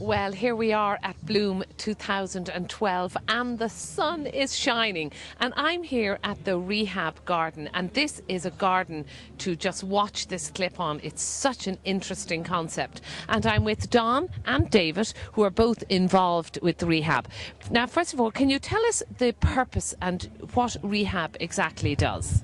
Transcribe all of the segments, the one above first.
Well, here we are at Bloom 2012 and the sun is shining, and I'm here at the Rehab garden, and this is a garden to just watch this clip on. It's such an interesting concept, and I'm with Don and David, who are both involved with the Rehab. Now, first of all, can you tell us the purpose and what Rehab exactly does?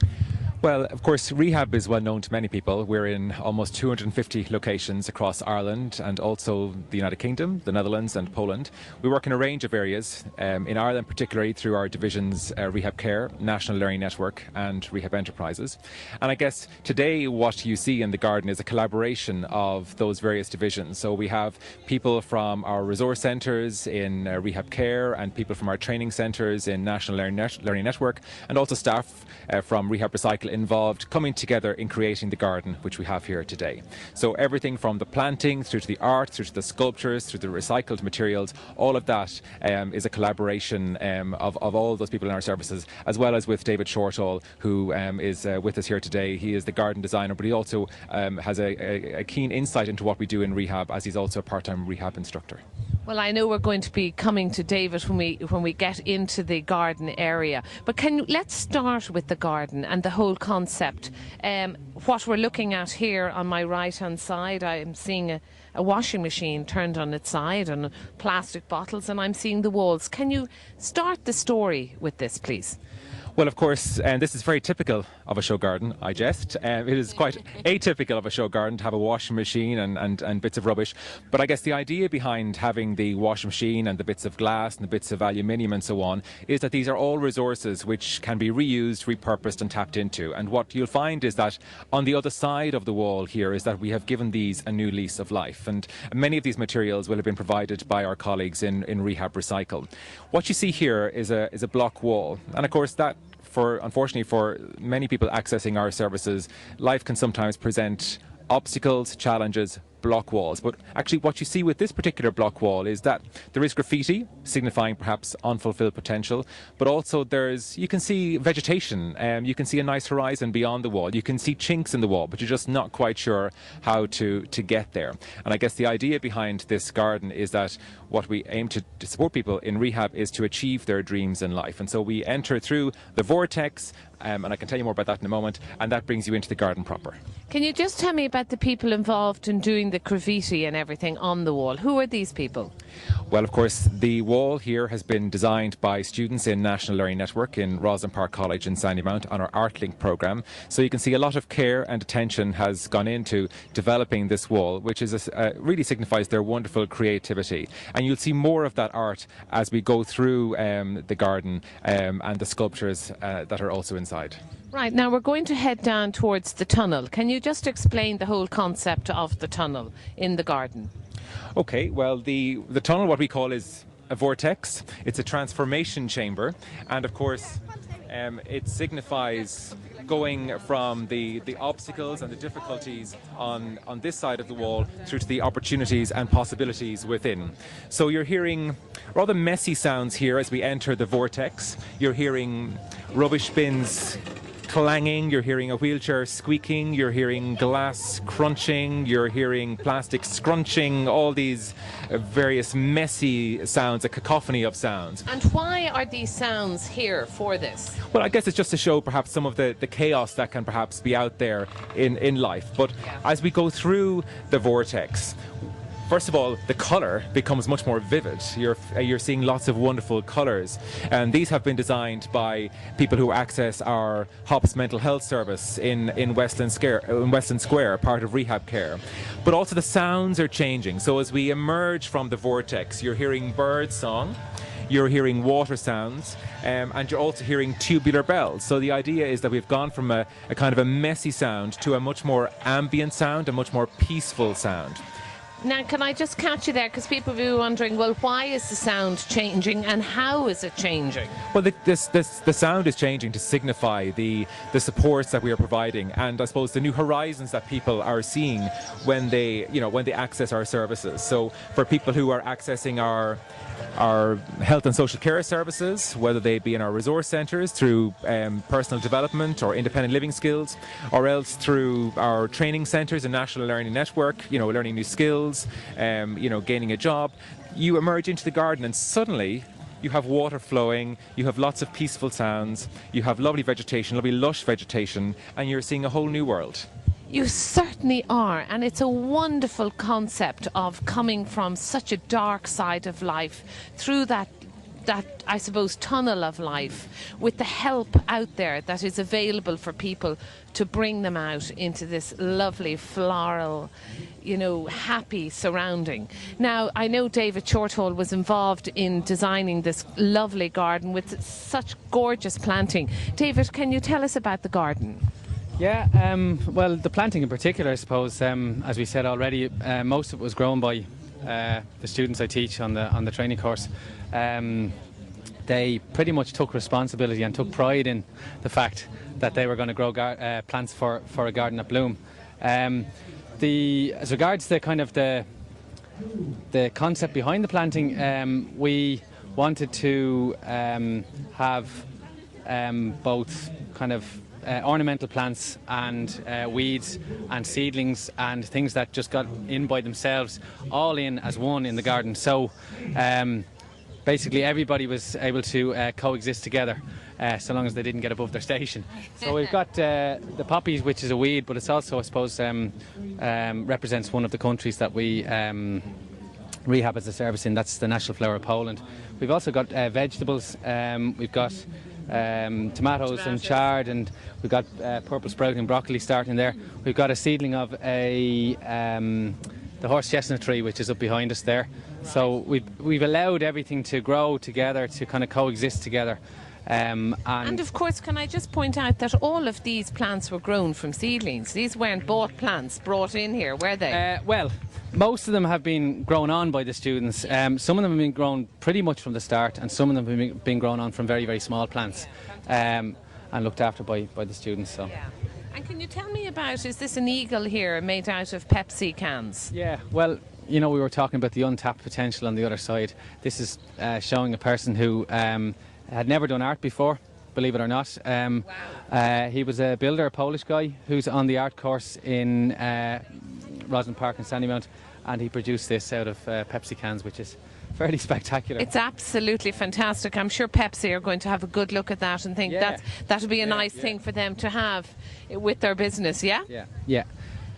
Well, of course, Rehab is well known to many people. We're in almost 250 locations across Ireland and also the United Kingdom, the Netherlands and Poland. We work in a range of areas, in Ireland particularly through our divisions Rehab Care, National Learning Network and Rehab Enterprises. And I guess today what you see in the garden is a collaboration of those various divisions. So we have people from our resource centres in Rehab Care and people from our training centres in National Learning Network, and also staff from Rehab Recycle involved coming together in creating the garden which we have here today. So everything from the planting through to the art, through to the sculptures, through the recycled materials, all of that is a collaboration of all those people in our services, as well as with David Shortall, who is with us here today. He is the garden designer, but he also has a keen insight into what we do in rehab, as he's also a part-time rehab instructor. Well, I know we're going to be coming to David when we get into the garden area, but let's start with the garden and the whole concept. What we're looking at here on my right-hand side, I am seeing a washing machine turned on its side and plastic bottles, and I'm seeing the walls. Can you start the story with this, please? Well, of course, this is very typical of a show garden, I jest. It is quite atypical of a show garden to have a washing machine and bits of rubbish. But I guess the idea behind having the washing machine and the bits of glass and the bits of aluminium and so on is that these are all resources which can be reused, repurposed and tapped into. And what you'll find is that on the other side of the wall here is that we have given these a new lease of life. And many of these materials will have been provided by our colleagues in Rehab Recycle. What you see here is a block wall. And of course that, unfortunately for many people accessing our services, life can sometimes present obstacles, challenges, block walls. But actually what you see with this particular block wall is that there is graffiti signifying perhaps unfulfilled potential, but also you can see vegetation, you can see a nice horizon beyond the wall, you can see chinks in the wall, but you're just not quite sure how to get there. And I guess the idea behind this garden is that what we aim to support people in rehab is to achieve their dreams in life. And so we enter through the vortex, and I can tell you more about that in a moment, and that brings you into the garden proper. Can you just tell me about the people involved in doing the graffiti and everything on the wall? Who are these people? Well, of course, the wall here has been designed by students in National Learning Network in Roslin Park College in Sandymount on our ArtLink programme. So you can see a lot of care and attention has gone into developing this wall, which is really signifies their wonderful creativity. And you'll see more of that art as we go through the garden and the sculptures that are also inside. Right, now we're going to head down towards the tunnel. Can you just explain the whole concept of the tunnel in the garden? Okay, well, the tunnel, what we call, is a vortex. It's a transformation chamber, and of course it signifies going from the obstacles and the difficulties on this side of the wall through to the opportunities and possibilities within. So you're hearing rather messy sounds here as we enter the vortex. You're hearing rubbish bins clanging, you're hearing a wheelchair squeaking, you're hearing glass crunching, you're hearing plastic scrunching, all these various messy sounds, a cacophony of sounds. And why are these sounds here for this? Well, I guess it's just to show perhaps some of the chaos that can perhaps be out there in life. But as we go through the vortex, first of all, the colour becomes much more vivid. You're seeing lots of wonderful colours, and these have been designed by people who access our HOPS mental health service in Westland Square, part of Rehab Care. But also the sounds are changing. So as we emerge from the vortex, you're hearing bird song, you're hearing water sounds, and you're also hearing tubular bells. So the idea is that we've gone from a kind of a messy sound to a much more ambient sound, a much more peaceful sound. Now, can I just catch you there? Because people will be wondering, well, why is the sound changing and how is it changing? Well, the sound is changing to signify the supports that we are providing, and I suppose the new horizons that people are seeing when they access our services. So for people who are accessing our health and social care services, whether they be in our resource centres through personal development or independent living skills, or else through our training centres and National Learning Network, learning new skills, skills, gaining a job. You emerge into the garden and suddenly you have water flowing, you have lots of peaceful sounds, you have lovely vegetation, lovely lush vegetation, and you're seeing a whole new world. You certainly are, and it's a wonderful concept of coming from such a dark side of life through that I suppose tunnel of life, with the help out there that is available for people to bring them out into this lovely floral, happy surrounding. Now, I know David Shortall was involved in designing this lovely garden with such gorgeous planting. David, can you tell us about the garden? Yeah, well, the planting in particular, I suppose, as we said already, most of it was grown by the students I teach on the training course. They pretty much took responsibility and took pride in the fact that they were going to grow plants for a garden at Bloom. As regards the kind of the concept behind the planting, we wanted to have both kind of ornamental plants and weeds and seedlings and things that just got in by themselves, all in as one in the garden. So basically everybody was able to coexist together, so long as they didn't get above their station. So we've got the poppies, which is a weed, but it's also, I suppose, represents one of the countries that we Rehab as a service in. That's the national flower of Poland. We've also got vegetables. We've got tomatoes and chard, and we've got purple sprouting broccoli starting there. We've got a seedling of the horse chestnut tree, which is up behind us there. Right. So we've allowed everything to grow together, to kind of coexist together. And of course, can I just point out that all of these plants were grown from seedlings? These weren't bought plants brought in here, were they? Well, most of them have been grown on by the students. Some of them have been grown pretty much from the start, and some of them have been grown on from very, very small plants, and looked after by the students. So. Yeah. And can you tell me about, is this an eagle here made out of Pepsi cans? Yeah, well, we were talking about the untapped potential on the other side. This is showing a person who had never done art before, believe it or not. Wow. He was a builder, a Polish guy, who's on the art course in Roslin Park in Sandymount, and he produced this out of Pepsi cans, which is fairly spectacular. It's absolutely fantastic. I'm sure Pepsi are going to have a good look at that and think that would be a nice thing for them to have with their business, yeah? Yeah.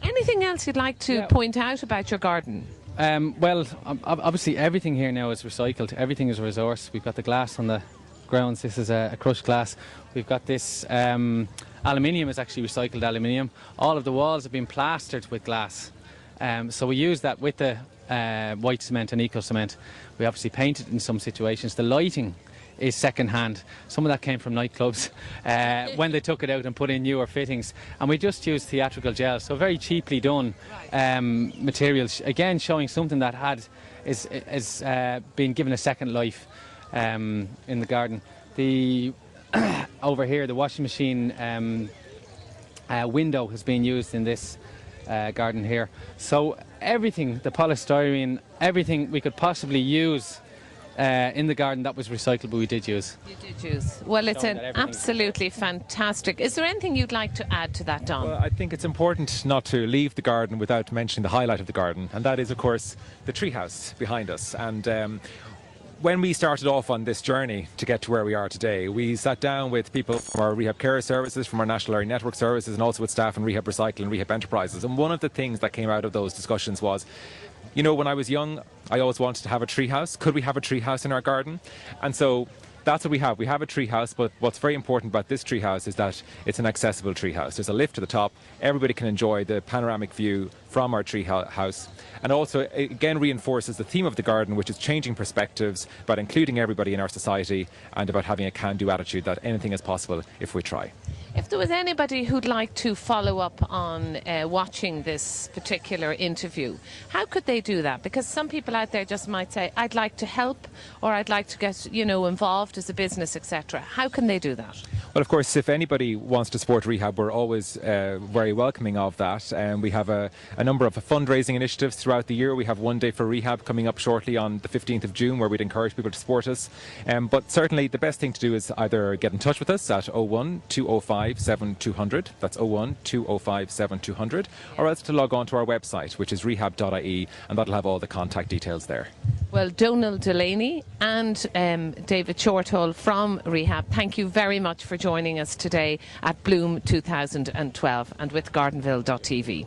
Anything else you'd like to point out about your garden? Well, obviously everything here now is recycled. Everything is a resource. We've got the glass on the grounds. This is a crushed glass. We've got this aluminium is actually recycled aluminium. All of the walls have been plastered with glass. So we use that with the white cement and eco cement. We obviously paint it in some situations. The lighting is second hand. Some of that came from nightclubs when they took it out and put in newer fittings. And we just used theatrical gel, so very cheaply done materials. Again, showing something that is being given a second life in the garden. Over here, the washing machine window has been used in this garden here. So everything, the polystyrene, everything we could possibly use in the garden that was recyclable, we did use. You did use. Well, it's an absolutely fantastic. Is there anything you'd like to add to that, Don? Well, I think it's important not to leave the garden without mentioning the highlight of the garden, and that is, of course, the treehouse behind us. And when we started off on this journey to get to where we are today, we sat down with people from our Rehab Care Services, from our National Area Network Services, and also with staff in Rehab Recycle and Rehab Enterprises. And one of the things that came out of those discussions was, when I was young, I always wanted to have a treehouse. Could we have a treehouse in our garden? And so that's what we have. We have a treehouse, but what's very important about this treehouse is that it's an accessible treehouse. There's a lift to the top. Everybody can enjoy the panoramic view from our treehouse. And also, again, reinforces the theme of the garden, which is changing perspectives, about including everybody in our society, and about having a can-do attitude that anything is possible if we try. If there was anybody who'd like to follow up on watching this particular interview, how could they do that? Because some people out there just might say, I'd like to help, or I'd like to get, involved involved as a business, etc., how can they do that? Well, of course, if anybody wants to support Rehab, we're always very welcoming of that. We have a number of fundraising initiatives throughout the year. We have One Day for Rehab coming up shortly on the 15th of June, where we'd encourage people to support us. But certainly the best thing to do is either get in touch with us at 01 205 7200, that's 01 205 7200, or else to log on to our website, which is rehab.ie, and that'll have all the contact details there. Well, Donal Delaney and David Shortall from Rehab, thank you very much for joining us today at Bloom 2012 and with Gardenville.tv.